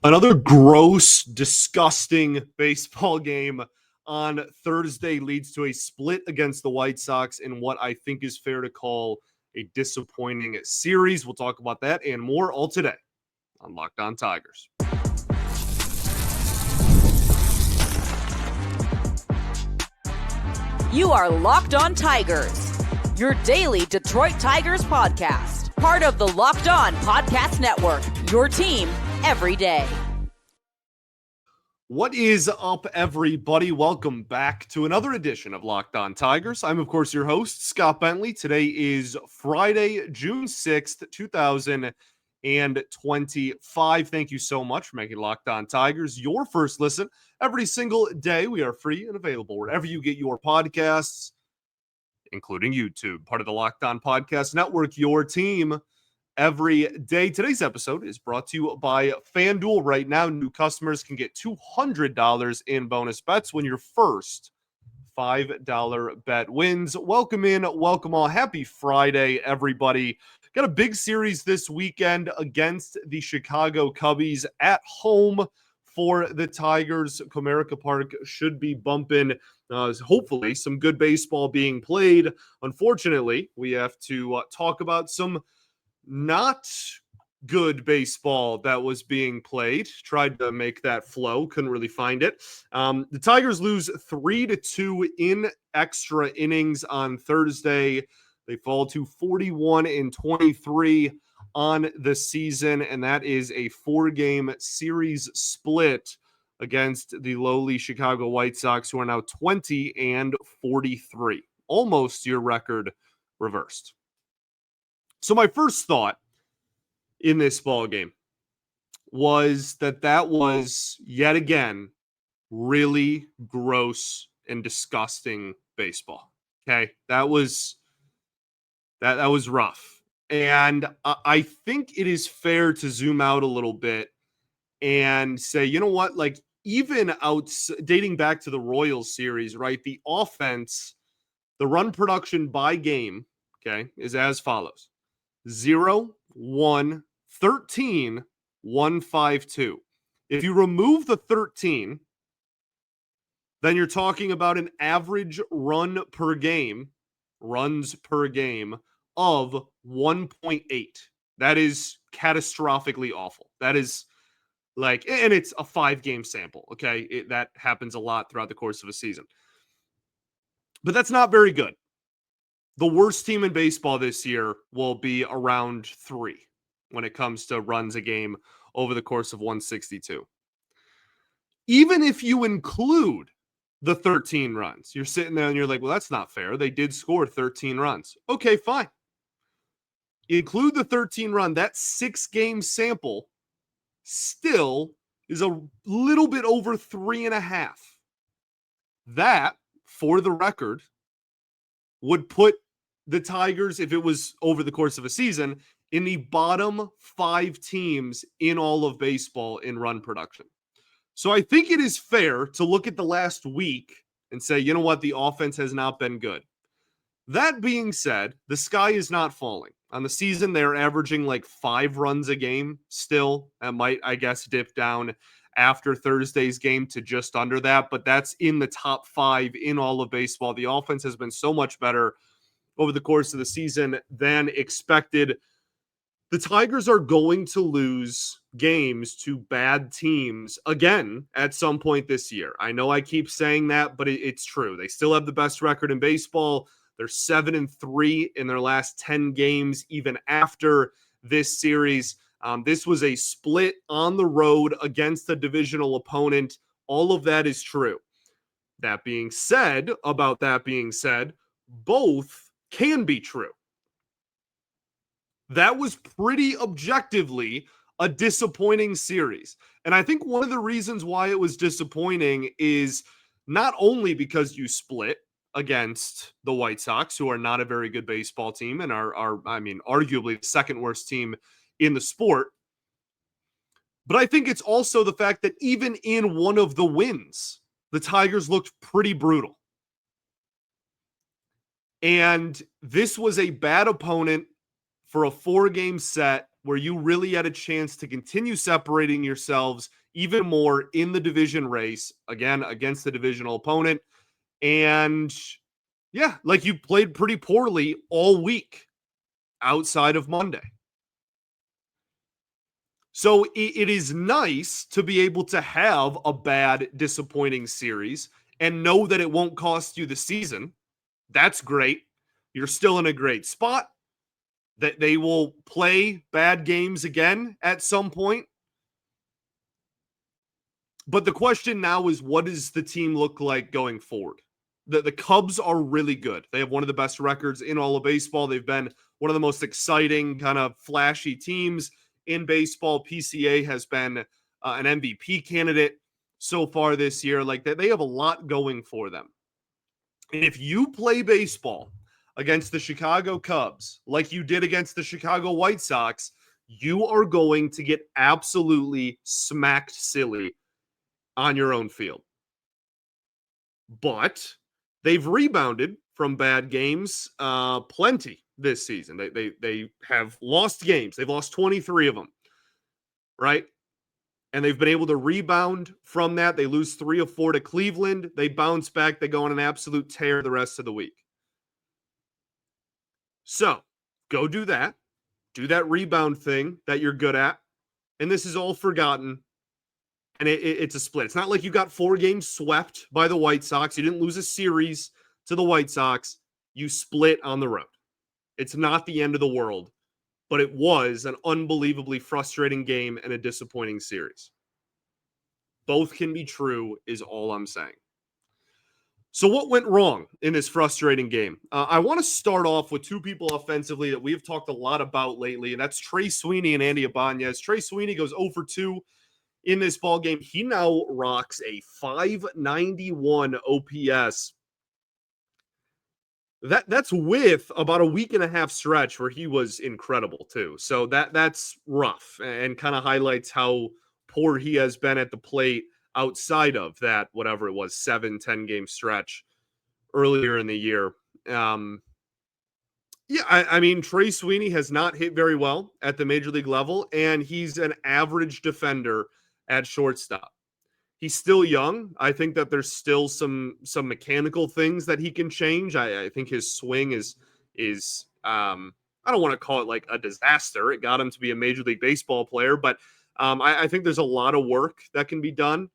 Another gross, disgusting baseball game on Thursday leads to a split against the White Sox in what I think is fair to call a disappointing series. We'll talk about that and more all today on Locked On Tigers. You are Locked On Tigers, your daily Detroit Tigers podcast. Part of the Locked On Podcast Network, your team every day. What is up, everybody? Welcome back to another edition of Locked On Tigers. I'm, of course, your host, Scott Bentley. Today is Friday, June 6th, 2025. Thank you so much for making Locked On Tigers your first listen every single day. We are free and available wherever you get your podcasts, including YouTube, part of the Locked On Podcast Network, your team every day. Today's episode is brought to you by FanDuel. Right now, new customers can get $200 in bonus bets when your first $5 bet wins. Welcome in, welcome all. Happy Friday, everybody. Got a big series this weekend against the Chicago Cubbies at home for the Tigers. Comerica Park should be bumping. Hopefully, some good baseball being played. Unfortunately, we have to talk about some not good baseball that was being played. Tried to make that flow, couldn't really find it. The Tigers lose 3-2 in extra innings on Thursday. They fall to 41-23 on the season, and that is a 4-game series split against the lowly Chicago White Sox, who are now 20-43. Almost your record reversed. So my first thought in this ball game was that was yet again really gross and disgusting baseball. Okay, that was rough, and I think it is fair to zoom out a little bit and say, you know what, like even dating back to the Royals series, right? The offense, the run production by game, okay, is as follows: 0, 1, 13, 1, 5, 2. If you remove the 13, then you're talking about an average runs per game of 1.8. That is catastrophically awful. That is and it's a 5-game sample, okay? That happens a lot throughout the course of a season. But that's not very good. The worst team in baseball this year will be around 3 when it comes to runs a game over the course of 162. Even if you include the 13 runs, you're sitting there and you're like, well, that's not fair. They did score 13 runs. Okay, fine. Include the 13 run. That 6-game sample still is a little bit over 3.5. That, for the record, would put the Tigers, if it was over the course of a season, in the bottom 5 teams in all of baseball in run production. So I think it is fair to look at the last week and say, you know what, the offense has not been good. That being said, the sky is not falling. On the season, they're averaging like 5 runs a game still. That might, I guess, dip down after Thursday's game to just under that, but that's in the top 5 in all of baseball. The offense has been so much better over the course of the season than expected. The Tigers are going to lose games to bad teams again at some point this year. I know I keep saying that, but it's true. They still have the best record in baseball. They're 7-3 in their last 10 games, even after this series. This was a split on the road against a divisional opponent. All of that is true. That being said, both can be true. That was pretty objectively a disappointing series. And I think one of the reasons why it was disappointing is not only because you split against the White Sox, who are not a very good baseball team and are arguably the second worst team in the sport, but I think it's also the fact that even in one of the wins, the Tigers looked pretty brutal. And this was a bad opponent for a 4-game set where you really had a chance to continue separating yourselves even more in the division race, again, against the divisional opponent. And yeah, like you played pretty poorly all week outside of Monday. So it is nice to be able to have a bad, disappointing series and know that it won't cost you the season. That's great. You're still in a great spot. That they will play bad games again at some point. But the question now is, what does the team look like going forward? The Cubs are really good. They have one of the best records in all of baseball. They've been one of the most exciting, kind of flashy teams in baseball. PCA has been an MVP candidate so far this year. Like they have a lot going for them. And if you play baseball against the Chicago Cubs like you did against the Chicago White Sox, you are going to get absolutely smacked silly on your own field. But they've rebounded from bad games plenty this season. They have lost games. They've lost 23 of them, right? And they've been able to rebound from that. They lose 3 of 4 to Cleveland. They bounce back. They go on an absolute tear the rest of the week. So go do that. Do that rebound thing that you're good at. And this is all forgotten. And it's a split. It's not like you got 4 games swept by the White Sox. You didn't lose a series to the White Sox. You split on the road. It's not the end of the world, but it was an unbelievably frustrating game and a disappointing series. Both can be true is all I'm saying. So what went wrong in this frustrating game? I want to start off with 2 people offensively that we've talked a lot about lately, and that's Trey Sweeney and Andy Ibanez. Trey Sweeney goes 0 for 2 in this ball game. He now rocks a 591 OPS. That's with about a week and a half stretch where he was incredible too. So that's rough and kind of highlights how poor he has been at the plate outside of that, whatever it was, 7-10 game stretch earlier in the year. I mean, Trey Sweeney has not hit very well at the major league level, and he's an average defender at shortstop. He's still young. I think that there's still some mechanical things that he can change. I think his swing is I don't want to call it like a disaster. It got him to be a Major League Baseball player, but I think there's a lot of work that can be done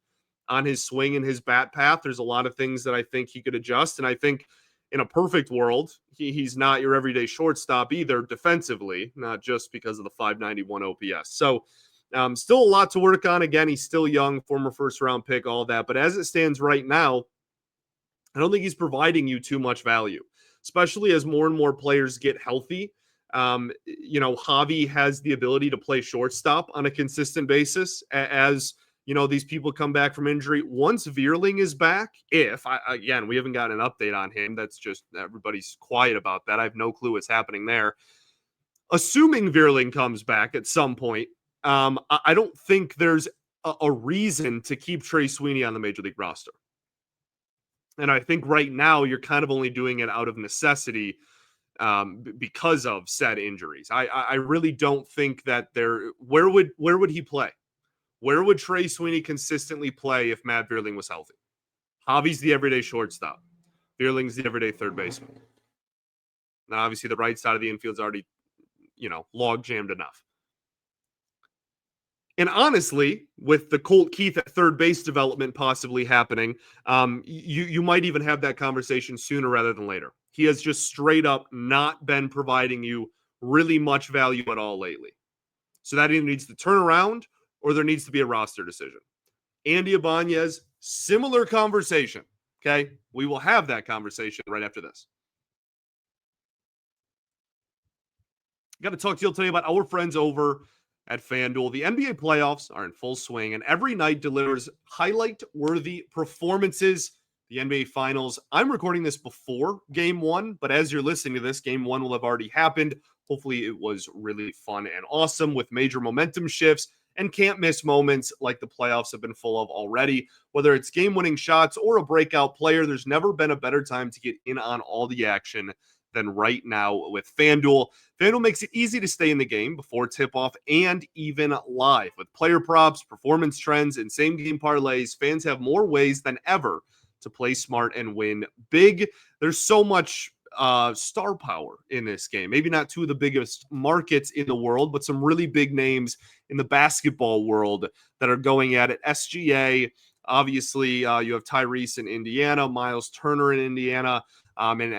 on his swing and his bat path. There's a lot of things that I think he could adjust, and I think in a perfect world, he's not your everyday shortstop either defensively, not just because of the 591 OPS. So still a lot to work on. Again, he's still young, former first-round pick, all that. But as it stands right now, I don't think he's providing you too much value, especially as more and more players get healthy. Javi has the ability to play shortstop on a consistent basis as, these people come back from injury. Once Veerling is back, we haven't gotten an update on him. That's just everybody's quiet about that. I have no clue what's happening there. Assuming Veerling comes back at some point, I don't think there's a reason to keep Trey Sweeney on the Major League roster. And I think right now you're kind of only doing it out of necessity because of said injuries. I really don't think that where would he play? Where would Trey Sweeney consistently play if Matt Veerling was healthy? Javi's the everyday shortstop. Veerling's the everyday third baseman. Now, obviously, the right side of the infield's already, log jammed enough. And honestly, with the Colt Keith at third base development possibly happening, you might even have that conversation sooner rather than later. He has just straight up not been providing you really much value at all lately. So that either needs to turn around or there needs to be a roster decision. Andy Ibanez, similar conversation. Okay, we will have that conversation right after this. Got to talk to you today about our friends over at FanDuel. The NBA playoffs are in full swing, and every night delivers highlight-worthy performances. The NBA Finals. I'm recording this before Game 1, but as you're listening to this, Game 1 will have already happened. Hopefully it was really fun and awesome with major momentum shifts and can't-miss moments like the playoffs have been full of already. Whether it's game-winning shots or a breakout player, there's never been a better time to get in on all the action than right now with FanDuel. FanDuel makes it easy to stay in the game before tip-off and even live. With player props, performance trends, and same-game parlays, fans have more ways than ever to play smart and win big. There's so much star power in this game. Maybe not two of the biggest markets in the world, but some really big names in the basketball world that are going at it. SGA, obviously, you have Tyrese in Indiana, Miles Turner in Indiana. I mean,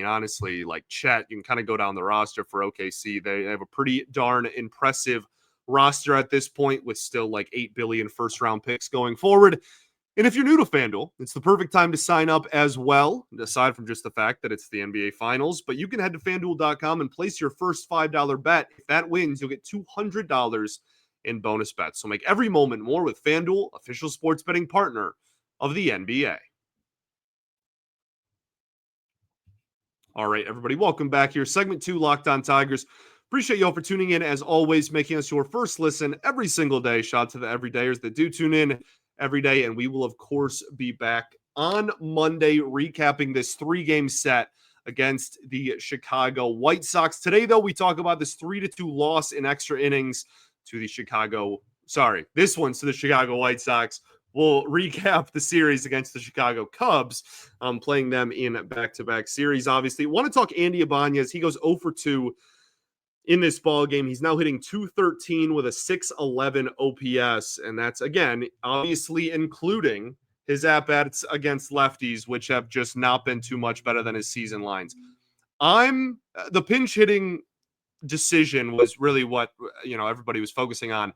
honestly, like Chet, you can kind of go down the roster for OKC. They have a pretty darn impressive roster at this point with still like 8 billion first round picks going forward. And if you're new to FanDuel, it's the perfect time to sign up as well, aside from just the fact that it's the NBA Finals. But you can head to FanDuel.com and place your first $5 bet. If that wins, you'll get $200 in bonus bets. So make every moment more with FanDuel, official sports betting partner of the NBA. All right, everybody, welcome back here. Segment 2, Locked On Tigers. Appreciate you all for tuning in, as always, making us your first listen every single day. Shout out to the everydayers that do tune in every day, and we will, of course, be back on Monday recapping this 3-game set against the Chicago White Sox. Today, though, we talk about this 3-2 loss in extra innings to the this one's to the Chicago White Sox. We'll recap the series against the Chicago Cubs, playing them in back-to-back series, obviously. Want to talk Andy Ibanez. He goes 0 for 2 in this ball game. He's now hitting .213 with a .611 OPS, and that's, again, obviously including his at-bats against lefties, which have just not been too much better than his season lines. The pinch hitting decision was really what, everybody was focusing on.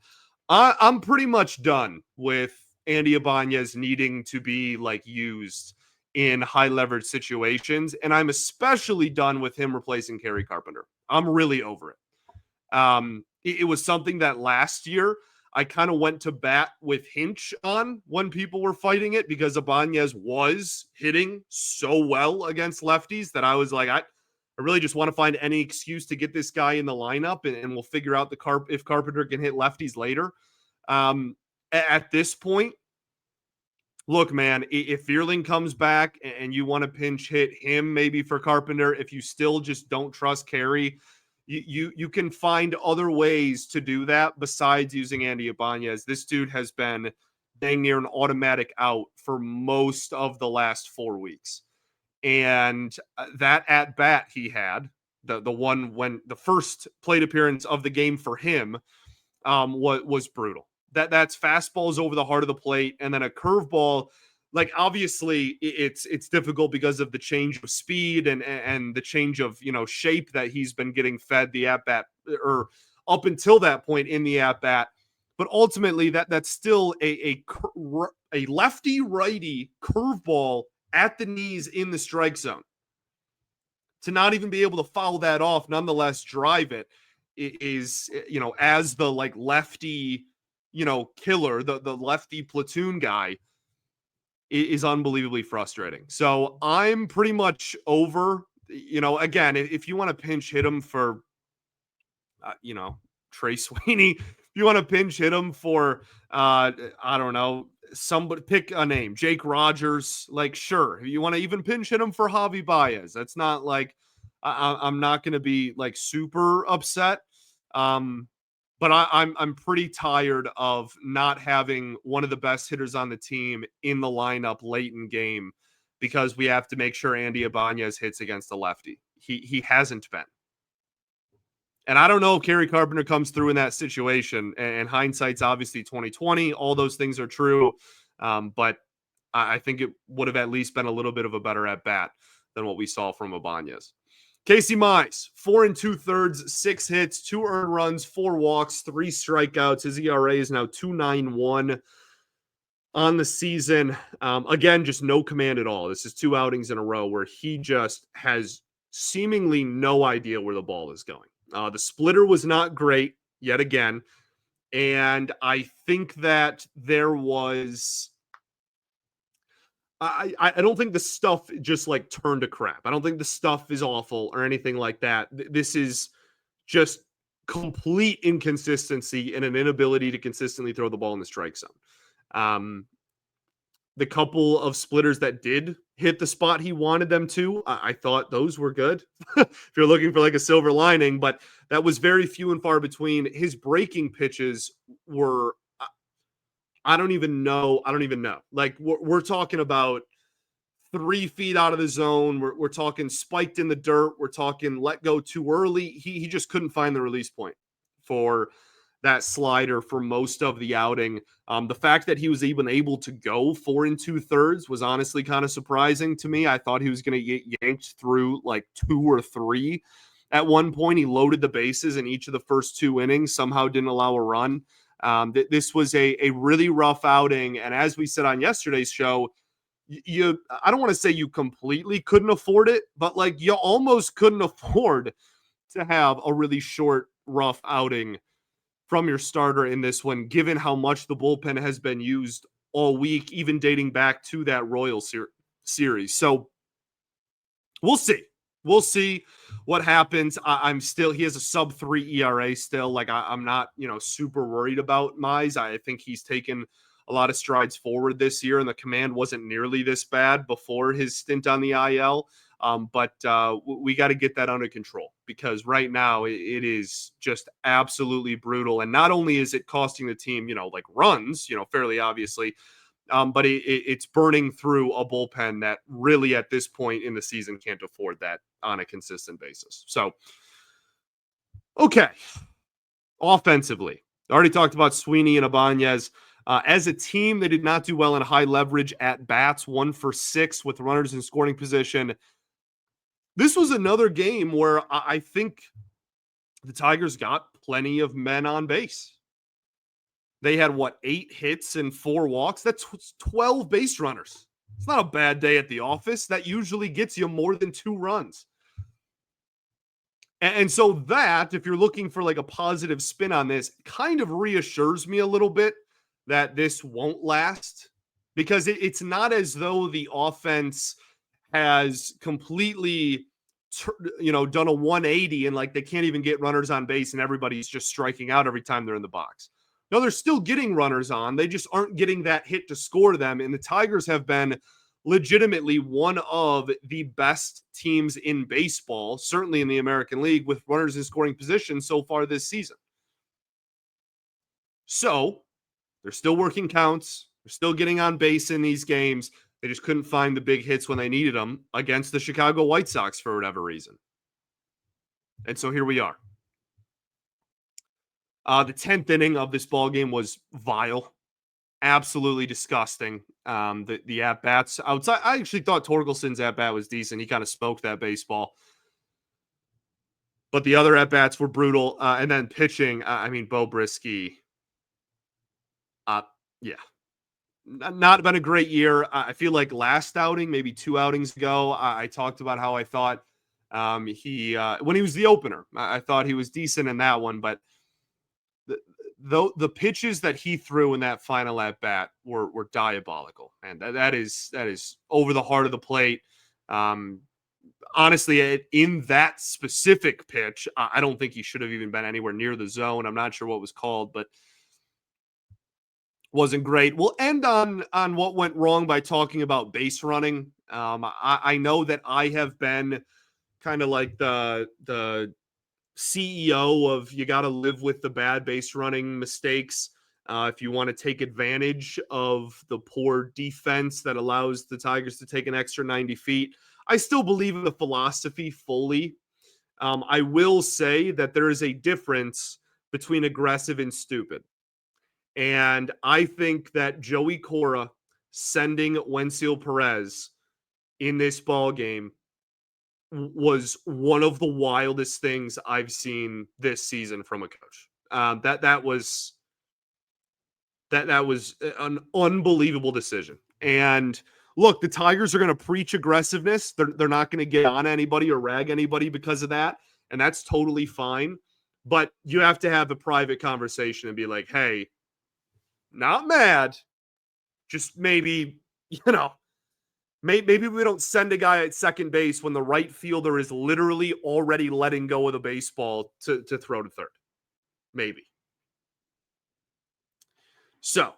I'm pretty much done with Andy Ibanez needing to be used in high leverage situations, and I'm especially done with him replacing Kerry Carpenter. I'm really over it. It was something that last year I kind of went to bat with Hinch on when people were fighting it, because Ibanez was hitting so well against lefties that I was like, I really just want to find any excuse to get this guy in the lineup, and we'll figure out if Carpenter can hit lefties later. At this point, look, man, if Fearling comes back and you want to pinch hit him maybe for Carpenter, if you still just don't trust Kerry, you can find other ways to do that besides using Andy Ibanez. This dude has been dang near an automatic out for most of the last 4 weeks. And that at bat he had, the one when the first plate appearance of the game for him, was brutal. That's fastballs over the heart of the plate, and then a curveball. Obviously it's difficult because of the change of speed and the change of shape that he's been getting fed the at bat, or up until that point in the at bat. But ultimately that's still a lefty righty curveball at the knees in the strike zone. To not even be able to foul that off, nonetheless drive it, is as the lefty killer, the lefty platoon guy, is unbelievably frustrating. So I'm pretty much over, again, if you want to pinch hit him for, Trey Sweeney, if you want to pinch hit him for, I don't know, somebody, pick a name, Jake Rogers, sure. If you want to even pinch hit him for Javi Baez, that's not I'm not going to be super upset. But I'm pretty tired of not having one of the best hitters on the team in the lineup late in game, because we have to make sure Andy Ibanez hits against a lefty. He hasn't been. And I don't know if Kerry Carpenter comes through in that situation. And hindsight's obviously 2020. All those things are true. But I think it would have at least been a little bit of a better at bat than what we saw from Ibanez. Casey Mize, 4 2/3, 6 hits, 2 earned runs, 4 walks, 3 strikeouts. His ERA is now 2.91 on the season. Again, just no command at all. This is 2 outings in a row where he just has seemingly no idea where the ball is going. The splitter was not great yet again. And I think that there was... I don't think the stuff just turned to crap. I don't think the stuff is awful or anything like that. This is just complete inconsistency and an inability to consistently throw the ball in the strike zone. the couple of splitters that did hit the spot he wanted them to, I thought those were good. If you're looking for like a silver lining, but that was very few and far between. His breaking pitches were, I don't even know. Like we're talking about 3 feet out of the zone. We're talking spiked in the dirt. We're talking let go too early. He just couldn't find the release point for that slider for most of the outing. The fact that he was even able to go 4 2/3 was honestly kind of surprising to me. I thought he was going to get yanked through like 2 or 3. At one point, he loaded the bases in each of the first 2 innings, somehow didn't allow a run. This was a really rough outing. And as we said on yesterday's show, I don't want to say you completely couldn't afford it, but like you almost couldn't afford to have a really short, rough outing from your starter in this one, given how much the bullpen has been used all week, even dating back to that Royals series. So we'll see. We'll see what happens. I'm still, he has a sub-3 ERA still. Like I'm not, super worried about Mize. I think he's taken a lot of strides forward this year, and the command wasn't nearly this bad before his stint on the IL. But we got to get that under control, because right now it is just absolutely brutal. And not only is it costing the team, like runs, fairly obviously, but it's burning through a bullpen that really at this point in the season can't afford that on a consistent basis. So, okay. Offensively, I already talked about Sweeney and Ibanez. As a team, they did not do well in high leverage at bats, 1 for 6 with runners in scoring position. This was another game where I think the Tigers got plenty of men on base. They had, 8 hits and 4 walks? That's 12 base runners. It's not a bad day at the office. That usually gets you more than 2 runs. And so that, if you're looking for like a positive spin on this, kind of reassures me a little bit that this won't last, because it's not as though the offense has completely done a 180 and like they can't even get runners on base and everybody's just striking out every time they're in the box. No, they're still getting runners on. They just aren't getting that hit to score them. And the Tigers have been legitimately one of the best teams in baseball, certainly in the American League, with runners in scoring position so far this season. So they're still working counts. They're still getting on base in these games. They just couldn't find the big hits when they needed them against the Chicago White Sox for whatever reason. And so here we are. The 10th inning of this ball game was vile, absolutely disgusting. The at-bats outside, I actually thought Torkelson's at-bat was decent. He kind of smoked that baseball. But the other at-bats were brutal. And then pitching, Bo Brisky, yeah. Not been a great year. I feel like last outing, maybe 2 outings ago, I talked about how I thought when he was the opener, I thought he was decent in that one. But the pitches that he threw in that final at bat were diabolical, and that is over the heart of the plate. Honestly, in that specific pitch, I don't think he should have even been anywhere near the zone. I'm not sure what was called, but wasn't great. We'll end on what went wrong by talking about base running. I know that I have been kind of like the CEO of you got to live with the bad base running mistakes if you want to take advantage of the poor defense that allows the Tigers to take an extra 90 feet. I still believe in the philosophy fully. I will say that there is a difference between aggressive and stupid. And I think that Joey Cora sending Wenzel Perez in this ball game was one of the wildest things I've seen this season from a coach. That was an unbelievable decision. And look, the Tigers are going to preach aggressiveness. They're not going to get on anybody or rag anybody because of that, and that's totally fine. But you have to have a private conversation and be like, hey, not mad, just maybe, maybe we don't send a guy at second base when the right fielder is literally already letting go of the baseball to throw to third. Maybe. So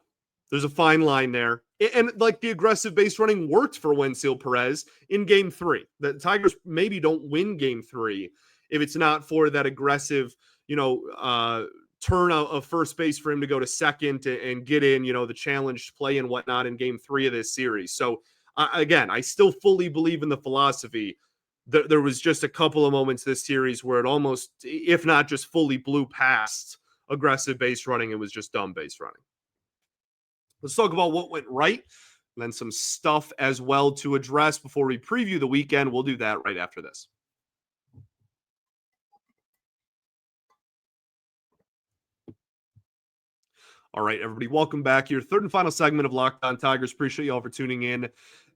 There's a fine line there. And like the aggressive base running worked for Wenceel Perez in game 3. The Tigers maybe don't win game 3 if it's not for that aggressive, turn of first base for him to go to second and get in, the challenged play and whatnot in game 3 of this series. So again, I still fully believe in the philosophy. There was just a couple of moments this series where it almost, if not just fully blew past aggressive base running, it was just dumb base running. Let's talk about what went right, and then some stuff as well to address before we preview the weekend. We'll do that right after this. All right, everybody, welcome back here. Third and final segment of Locked On Tigers. Appreciate you all for tuning in.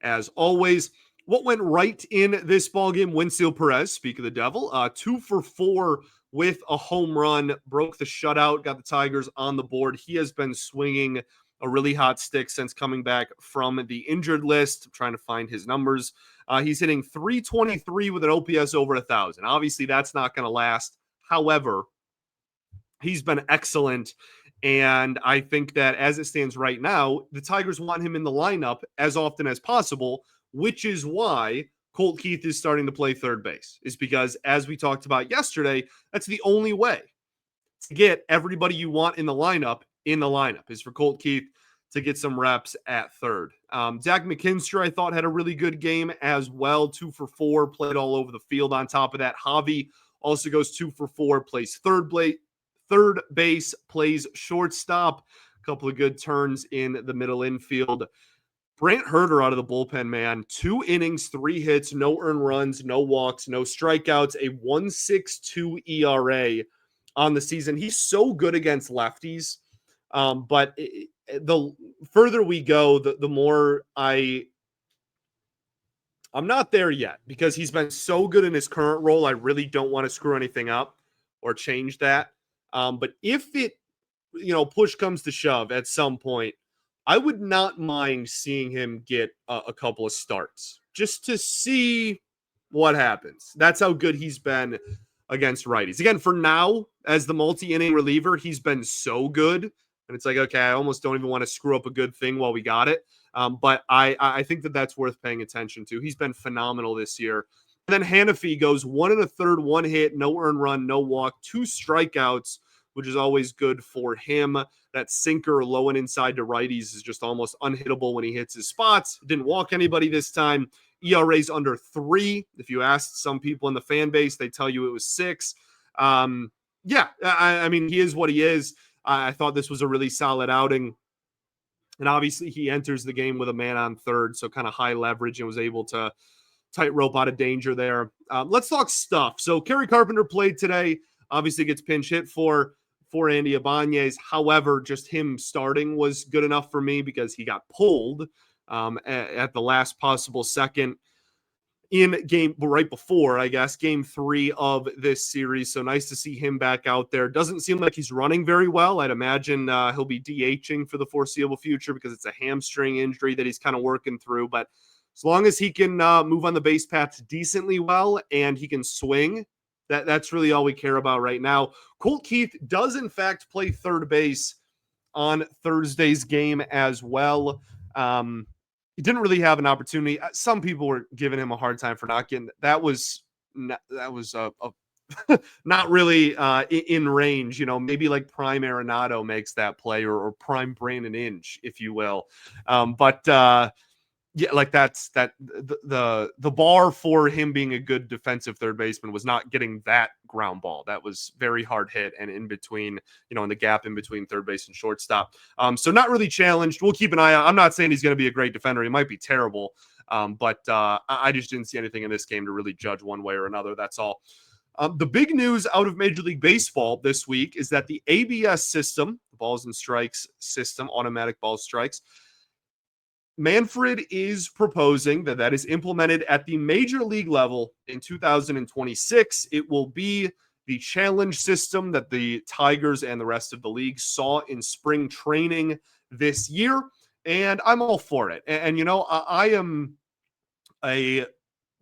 As always, what went right in this ballgame? Wenceel Perez, speak of the devil, 2 for 4 with a home run, broke the shutout, got the Tigers on the board. He has been swinging a really hot stick since coming back from the injured list. I'm trying to find his numbers. He's hitting .323 with an OPS over 1,000. Obviously, that's not going to last. However, he's been excellent. And I think that as it stands right now, the Tigers want him in the lineup as often as possible, which is why Colt Keith is starting to play third base, is because, as we talked about yesterday, that's the only way to get everybody you want in the lineup is for Colt Keith to get some reps at third. Zach McKinstry, I thought, had a really good game as well. 2 for 4, played all over the field. On top of that, Javi also goes 2 for 4, plays third base, plays shortstop. A couple of good turns in the middle infield. Brant Herter out of the bullpen, man. 2 innings, 3 hits, no earned runs, no walks, no strikeouts, a 1.62 ERA on the season. He's so good against lefties. But the further we go, the more I'm not there yet, because he's been so good in his current role. I really don't want to screw anything up or change that. But if it, push comes to shove at some point, I would not mind seeing him get a couple of starts just to see what happens. That's how good he's been against righties. Again, for now, as the multi-inning reliever, he's been so good. And it's like, okay, I almost don't even want to screw up a good thing while we got it. But I think that's worth paying attention to. He's been phenomenal this year. And then Hannafy goes 1 1/3, 1 hit, no earned run, no walk, 2 strikeouts, which is always good for him. That sinker low and inside to righties is just almost unhittable when he hits his spots. Didn't walk anybody this time. ERA's under 3. If you asked some people in the fan base, they tell you it was 6. I mean, he is what he is. I thought this was a really solid outing. And obviously he enters the game with a man on third, so kind of high leverage, and was able to tightrope out of danger there. Let's talk stuff. So Kerry Carpenter played today. Obviously gets pinch hit for Andy Ibanez. However, just him starting was good enough for me because he got pulled at the last possible second in right before, I guess, game 3 of this series. So nice to see him back out there. Doesn't seem like he's running very well. I'd imagine he'll be DHing for the foreseeable future because it's a hamstring injury that he's kind of working through. But as long as he can move on the base paths decently well and he can swing, that's really all we care about right now. Colt Keith does, in fact, play third base on Thursday's game as well. He didn't really have an opportunity. Some people were giving him a hard time for not getting that. Was not really in range. Maybe like prime Arenado makes that play, or prime Brandon Inge, if you will. Yeah, like the bar for him being a good defensive third baseman was not getting that ground ball. That was very hard hit and in between, in the gap in between third base and shortstop. So not really challenged. We'll keep an eye out. I'm not saying he's going to be a great defender. He might be terrible. But I just didn't see anything in this game to really judge one way or another. That's all. The big news out of Major League Baseball this week is that the ABS system, the balls and strikes system, automatic ball strikes, Manfred is proposing that is implemented at the major league level in 2026. It will be the challenge system that the Tigers and the rest of the league saw in spring training this year. And I'm all for it. And I am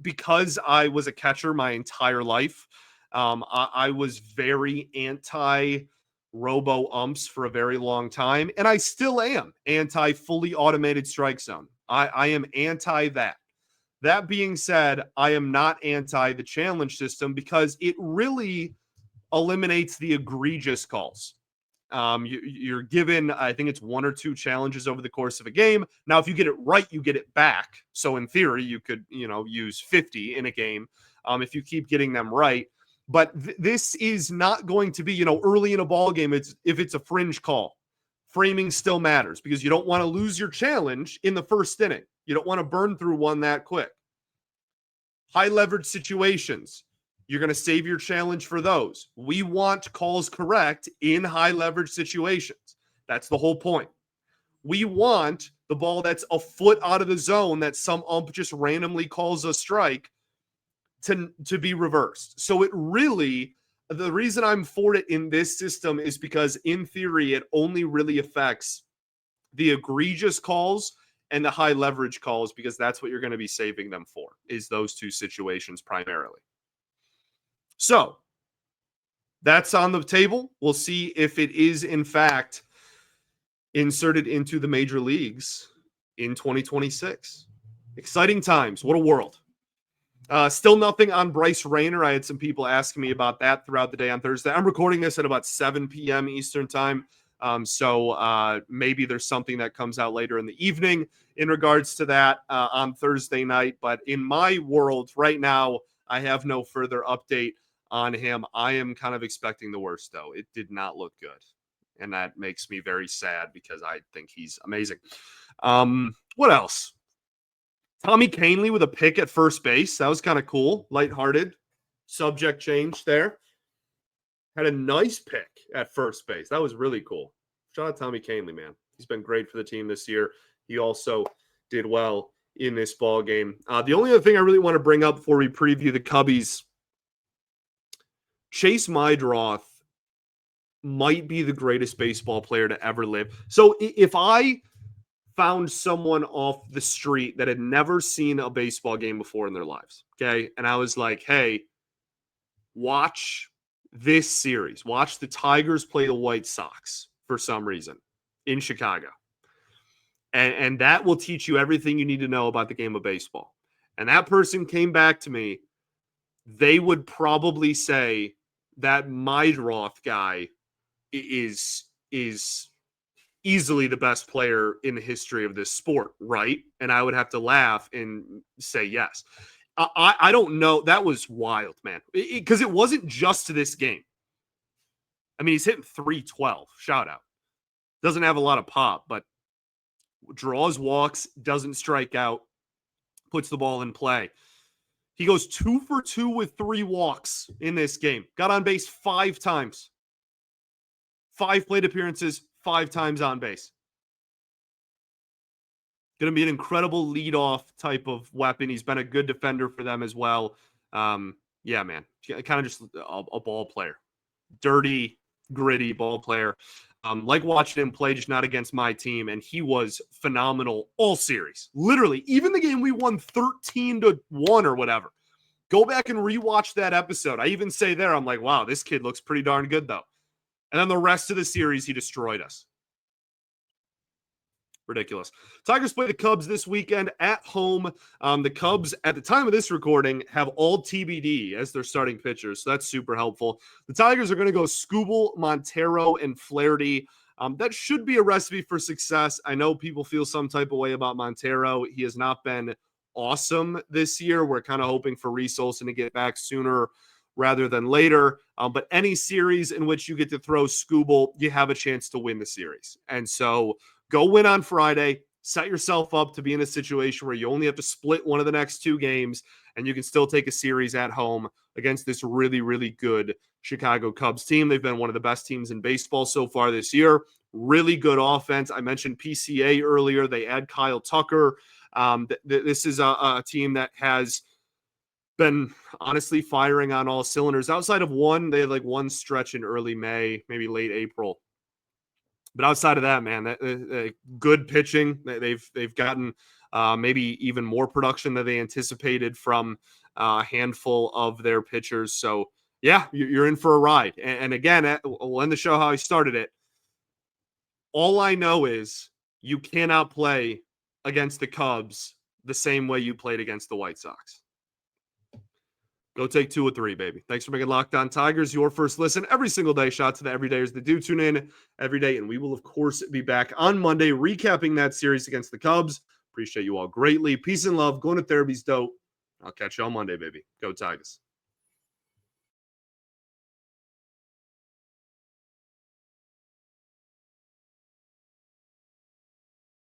because I was a catcher my entire life. I was very anti robo umps for a very long time, and I still am anti fully automated strike zone. I am anti that. That being said, I am not anti the challenge system because it really eliminates the egregious calls. You're given, I think it's 1 or 2 challenges over the course of a game. Now, if you get it right, you get it back. So in theory, you could, use 50 in a game if you keep getting them right. But this is not going to be, early in a ball game. If it's a fringe call, framing still matters because you don't want to lose your challenge in the first inning. You don't want to burn through one that quick. High leverage situations, you're going to save your challenge for those. We want calls correct in high leverage situations. That's the whole point. We want the ball that's a foot out of the zone that some ump just randomly calls a strike to be reversed. So it really, the reason I'm for it in this system is because in theory, it only really affects the egregious calls and the high leverage calls because that's what you're going to be saving them for, is those 2 situations primarily. So that's on the table. We'll see if it is, in fact, inserted into the major leagues in 2026. Exciting times. What a world. Still nothing on Bryce Rayner. I had some people asking me about that throughout the day on Thursday. I'm recording this at about 7 p.m. Eastern time. So maybe there's something that comes out later in the evening in regards to that on Thursday night. But in my world right now, I have no further update on him. I am kind of expecting the worst, though. It did not look good. And that makes me very sad because I think he's amazing. What else? Tommy Kahnle with a pick at first base. That was kind of cool. Lighthearted. Subject change there. Had a nice pick at first base. That was really cool. Shout out Tommy Kahnle, man. He's been great for the team this year. He also did well in this ball game. The only other thing I really want to bring up before we preview the Cubbies, Chase Mydroth might be the greatest baseball player to ever live. So if I found someone off the street that had never seen a baseball game before in their lives, okay, and I was like, hey, watch this series. Watch the Tigers play the White Sox for some reason in Chicago. And that will teach you everything you need to know about the game of baseball. And that person came back to me. They would probably say that Mydroth guy is easily the best player in the history of this sport, right? And I would have to laugh and say yes. I don't know. That was wild, man. Because it wasn't just to this game. I mean, he's hitting 312. Shout out. Doesn't have a lot of pop, but draws walks, doesn't strike out, puts the ball in play. He goes 2 for 2 with 3 walks in this game. Got on base 5 times. 5 plate appearances, 5 times on base. Going to be an incredible leadoff type of weapon. He's been a good defender for them as well. Yeah, man. Kind of just a ball player. Dirty, gritty ball player. Like watching him play, just not against my team. And he was phenomenal all series. Literally, even the game we won 13-1 or whatever. Go back and rewatch that episode. I even say there, I'm like, wow, this kid looks pretty darn good, though. And then the rest of the series, he destroyed us. Ridiculous. Tigers play the Cubs this weekend at home. The Cubs, at the time of this recording, have all TBD as their starting pitchers, so that's super helpful. The Tigers are going to go Skubal, Montero, and Flaherty. That should be a recipe for success. I know people feel some type of way about Montero. He has not been awesome this year. We're kind of hoping for Reese Olson to get back sooner rather than later. But any series in which you get to throw Skubal, you have a chance to win the series. And so go win on Friday, set yourself up to be in a situation where you only have to split one of the next 2 games, and you can still take a series at home against this really, really good Chicago Cubs team. They've been one of the best teams in baseball so far this year. Really good offense. I mentioned PCA earlier. They add Kyle Tucker. This is a team that has been honestly firing on all cylinders. Outside of one, they had like one stretch in early May, maybe late April. But outside of that, man, good pitching. They've gotten maybe even more production than they anticipated from a handful of their pitchers. So Yeah, you're in for a ride. And again, we'll end the show how I started it. All I know is you cannot play against the Cubs the same way you played against the White Sox. Go take 2 or 3, baby. Thanks for making Locked On Tigers your first listen every single day. Shout out to the everydayers that do tune in every day. And we will, of course, be back on Monday recapping that series against the Cubs. Appreciate you all greatly. Peace and love. Going to therapy's dope. I'll catch you on Monday, baby. Go Tigers.